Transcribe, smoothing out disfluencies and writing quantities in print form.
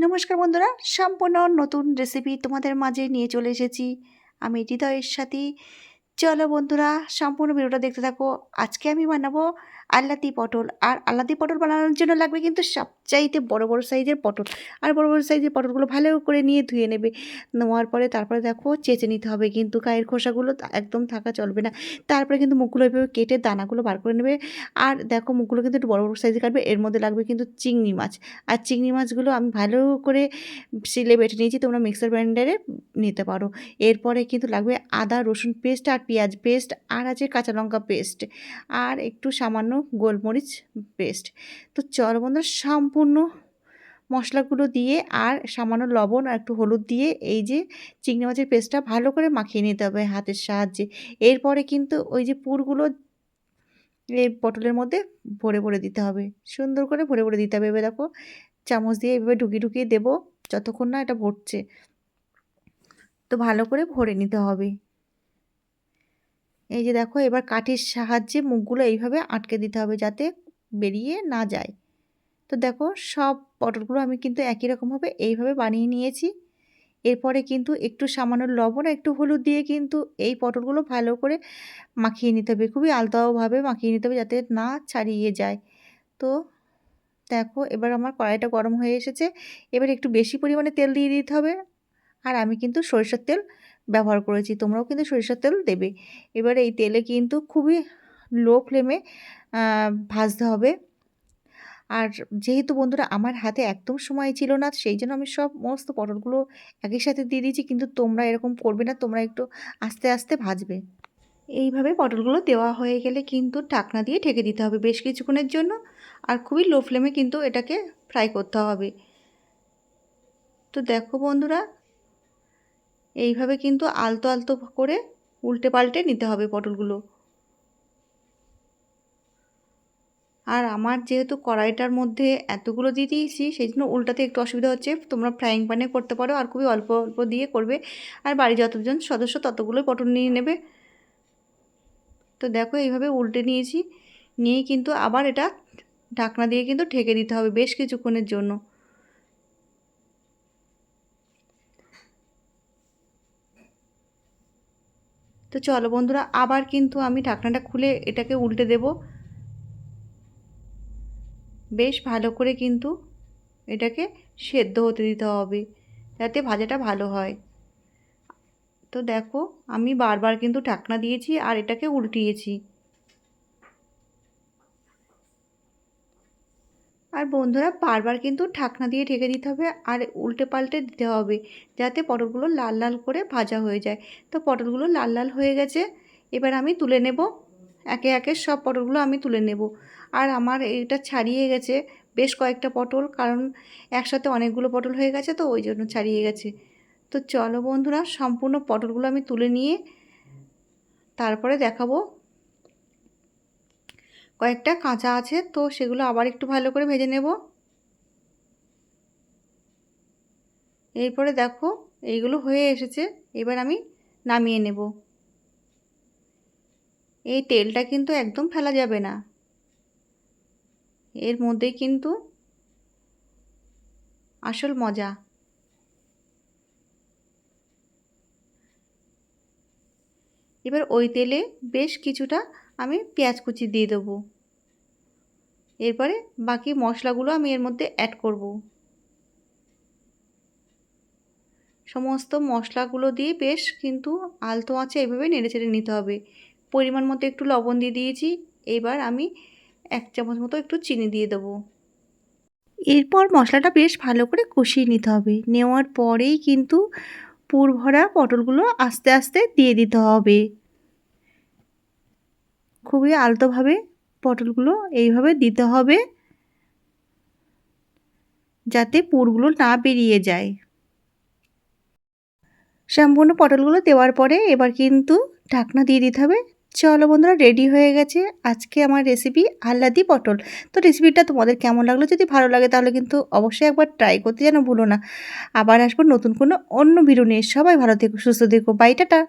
নমস্কার বন্ধুরা, সম্পূর্ণ নতুন রেসিপি তোমাদের মাঝে নিয়ে চলে এসেছি আমি হৃদয়ের সাথে। চলো বন্ধুরা, সম্পূর্ণ ভিডিওটা দেখতে থাকো। আজকে আমি বানাবো আলাদি পটল। আর আলাদি পটল বানানোর জন্য লাগবে কিন্তু সবচাইতে বড় বড় সাইজের পটল। আর বড় বড় সাইজের পটলগুলো ভালো করে নিয়ে ধুয়ে নেবে। নেওয়ার পরে তারপরে দেখো চেঁচে নিতে হবে, কিন্তু গায়ের খোসাগুলো একদম থাকা চলবে না। তারপরে কিন্তু মুখগুলো এভাবে কেটে দানাগুলো বার করে নেবে। আর দেখো মুখগুলো কিন্তু একটু বড় বড় সাইজে কাটবে। এর মধ্যে লাগবে কিন্তু চিংড়ি মাছ। আর চিংড়ি মাছগুলো আমি ভালো করে শিলে বেটে নিয়েছি, তোমরা মিক্সার গ্রাইন্ডারে নিতে পারো। এরপরে কিন্তু লাগবে আদা রসুন পেস্ট আর পেঁয়াজ পেস্ট, আর আছে কাঁচা লঙ্কা পেস্ট, আর একটু সামান্য গোলমরিচ পেস্ট। তো চলো বন্ধুরা, সম্পূর্ণ মশলাগুলো দিয়ে আর সামান্য লবণ আর একটু হলুদ দিয়ে এই যে চিংড়ি মাছের পেস্টটা ভালো করে মাখিয়ে নিতে হবে হাতের সাহায্যে। এরপরে কিন্তু ওই যে পুরগুলো এই পটলের মধ্যে ভরে ভরে দিতে হবে, সুন্দর করে ভরে ভরে দিতে হবে। এবার দেখো চামচ দিয়ে এভাবে ঢুকিয়ে ঢুকিয়ে দেবো যতক্ষণ না এটা ভরছে। তো ভালো করে ভরে নিতে হবে। এই যে দেখো এবার কাঠির সাহায্যে মুখগুলো এইভাবে আটকে দিতে হবে যাতে বেরিয়ে না যায়। তো দেখো সব পটলগুলো আমি কিন্তু একই রকমভাবে এইভাবে বানিয়ে নিয়েছি। এরপরে কিন্তু একটু সামান্য লবণ আর একটু হলুদ দিয়ে কিন্তু এই পটলগুলো ভালো করে মাখিয়ে নিতে হবে, খুবই আলতাভাবে মাখিয়ে নিতে হবে যাতে না ছাড়িয়ে যায়। তো দেখো এবার আমার কড়াইটা গরম হয়ে এসেছে। এবার একটু বেশি পরিমাণে তেল দিয়ে দিতে হবে। আর আমি কিন্তু সরিষার তেল ব্যবহার করেছি, তোমরাও কিন্তু সরিষার তেল দেবে। এবার এই তেলে কিন্তু খুবই লো ফ্লেমে ভাজতে হবে। আর যেহেতু বন্ধুরা আমার হাতে একদম সময় ছিল না, সেই জন্য আমি সমস্ত পটলগুলো একই সাথে দিয়ে দিয়েছি, কিন্তু তোমরা এরকম করবে না, তোমরা একটু আস্তে আস্তে ভাজবে। এইভাবে পটলগুলো দেওয়া হয়ে গেলে কিন্তু ঢাকনা দিয়ে ঢেকে দিতে হবে বেশ কিছুক্ষণের জন্য। আর খুবই লো ফ্লেমে কিন্তু এটাকে ফ্রাই করতে হবে। তো দেখো বন্ধুরা, এইভাবে কিন্তু আলতো আলতো করে উল্টে পাল্টে নিতে হবে পটলগুলো। আর আমার যেহেতু কড়াইটার মধ্যে এতগুলো দিয়ে দিয়েছি, সেই জন্য উল্টাতে একটু অসুবিধা হচ্ছে। তোমরা ফ্রাইং প্যানে করতে পারো, আর খুবই অল্প অল্প দিয়ে করবে। আর বাড়ি যতজন সদস্য ততগুলোই পটল নিয়ে নেবে। তো দেখো এইভাবে উল্টে নিয়েছি, নিয়েই কিন্তু আবার এটা ঢাকনা দিয়ে কিন্তু ঢেকে দিতে হবে বেশ কিছুক্ষণের জন্য। তো চলো বন্ধুরা, আবার কিন্তু আমি ঢাকনাটা খুলে এটাকে উল্টে দেব। বেশ ভালো করে কিন্তু এটাকে সেদ্ধ হতে দিতে হবে যাতে ভাজাটা ভালো হয়। তো দেখো আমি বারবার কিন্তু ঢাকনা দিয়েছি আর এটাকে উল্টিয়েছি। আর বন্ধুরা বারবার কিন্তু ঢাকনা দিয়ে ঢেকে দিতে হবে আর উল্টে পাল্টে দিতে হবে যাতে পটলগুলো লাল লাল করে ভাজা হয়ে যায়। তো পটলগুলো লাল লাল হয়ে গেছে, এবার আমি তুলে নেব। একে একে সব পটলগুলো আমি তুলে নেব। আর আমার এটা ছাড়িয়ে গেছে বেশ কয়েকটা পটল, কারণ একসাথে অনেকগুলো পটল হয়ে গেছে, তো ওই জন্য ছাড়িয়ে গেছে। তো চলো বন্ধুরা, সম্পূর্ণ পটলগুলো আমি তুলে নিয়ে তারপরে দেখাবো। কয়েকটা কাঁচা আছে, তো সেগুলো আবার একটু ভালো করে ভেজে নেব। এরপরে দেখো এইগুলো হয়ে এসেছে, এবার আমি নামিয়ে নেব। এই তেলটা কিন্তু একদম ফেলা যাবে না, এর মধ্যে কিন্তু আসল মজা। এবার ওই তেলে বেশ কিছুটা আমি পেঁয়াজ কুচি দিয়ে দেবো। এরপরে বাকি মশলাগুলো আমি এর মধ্যে অ্যাড করব। সমস্ত মশলাগুলো দিয়ে বেশ কিন্তু আলতো আঁচে এভাবে নেড়েচেড়ে নিতে হবে। পরিমাণ মতো একটু লবণ দিয়ে দিয়েছি। এবার আমি 1 চামচ মতো একটু চিনি দিয়ে দেবো। এরপর মশলাটা বেশ ভালো করে কষিয়ে নিতে হবে। নেওয়ার পরেই কিন্তু পুর ভরা পটলগুলো আস্তে আস্তে দিয়ে দিতে হবে। খুবই আলতোভাবে পটলগুলো এইভাবে দিতে হবে যাতে পুরগুলো না বেরিয়ে যায়। সম্পূর্ণ পটলগুলো দেওয়ার পরে এবার কিন্তু ঢাকনা দিয়ে দিতে হবে। চলো বন্ধুরা, রেডি হয়ে গেছে আজকে আমার রেসিপি আহ্লাদি পটল। তো রেসিপিটা তোমাদের কেমন লাগলো, যদি ভালো লাগে তাহলে কিন্তু অবশ্যই একবার ট্রাই করতে যেন ভুলো না। আবার আসবো নতুন কোনো অন্য ভিডিও নিয়ে। সবাই ভালো থেকো, সুস্থ থেকো, বাই টাটা।